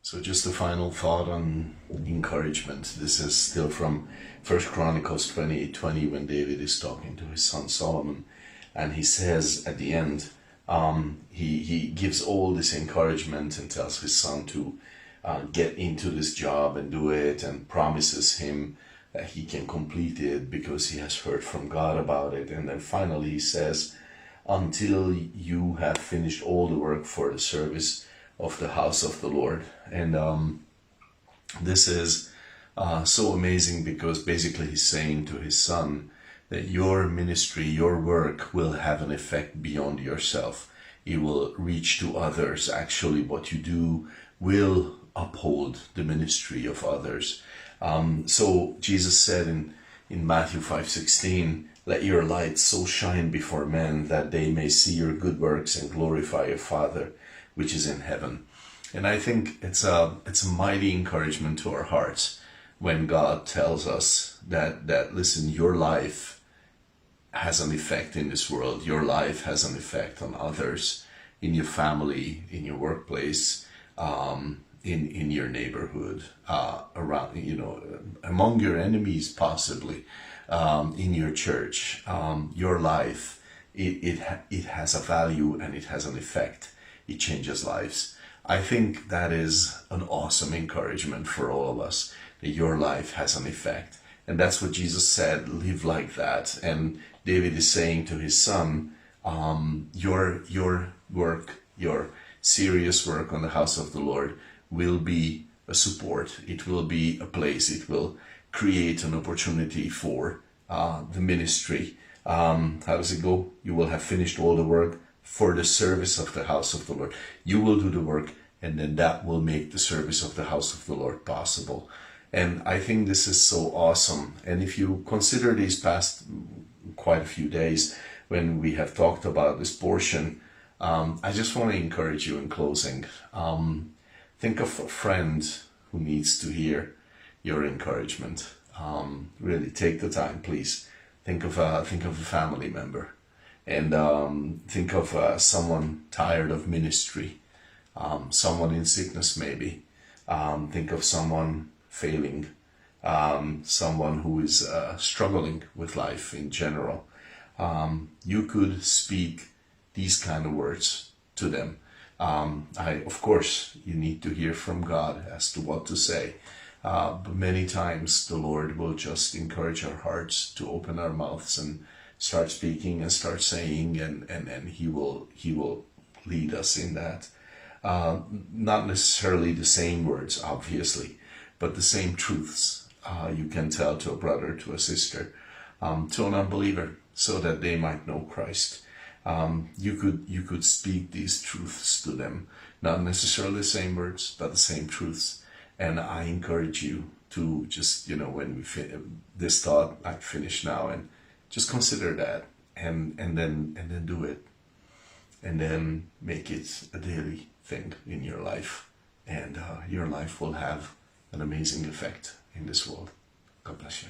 So just a final thought on encouragement. This is still from First Chronicles 28:20, when David is talking to his son Solomon, and he says at the end, he gives all this encouragement and tells his son to get into this job and do it, and promises him that he can complete it because he has heard from God about it. And then finally he says, until you have finished all the work for the service of the house of the Lord. And this is so amazing, because basically he's saying to his son that your ministry, your work will have an effect beyond yourself. It will reach to others. Actually, what you do will uphold the ministry of others. So Jesus said in Matthew 5:16, let your light so shine before men that they may see your good works and glorify your Father which is in heaven. And I think it's a mighty encouragement to our hearts when God tells us that listen, your life has an effect in this world. Your life has an effect on others, in your family, in your workplace, in your neighborhood, around, among your enemies, possibly, in your church. Your life, it has a value and it has an effect. It changes lives. I think that is an awesome encouragement for all of us, that your life has an effect. And that's what Jesus said, live like that. And David is saying to his son, your work, your serious work on the house of the Lord will be a support. It will be a place. It will create an opportunity for the ministry. How does it go? You will have finished all the work for the service of the house of the Lord. You will do the work, and then that will make the service of the house of the Lord possible. And I think this is so awesome. And if you consider these past quite a few days when we have talked about this portion, I just want to encourage you in closing. Think of a friend who needs to hear your encouragement. Really take the time, please. Think of a family member. And think of someone tired of ministry, someone in sickness maybe. Think of someone failing, someone who is struggling with life in general. You could speak these kind of words to them. Of course, you need to hear from God as to what to say. But many times the Lord will just encourage our hearts to open our mouths and start speaking and start saying, and he will lead us in that. Not necessarily the same words, obviously, but the same truths you can tell to a brother, to a sister, to an unbeliever, so that they might know Christ. You could speak these truths to them, not necessarily the same words, but the same truths. And I encourage you to just, when we this thought, I finish now, and just consider that, and then do it, and then make it a daily thing in your life, and your life will have an amazing effect in this world. God bless you.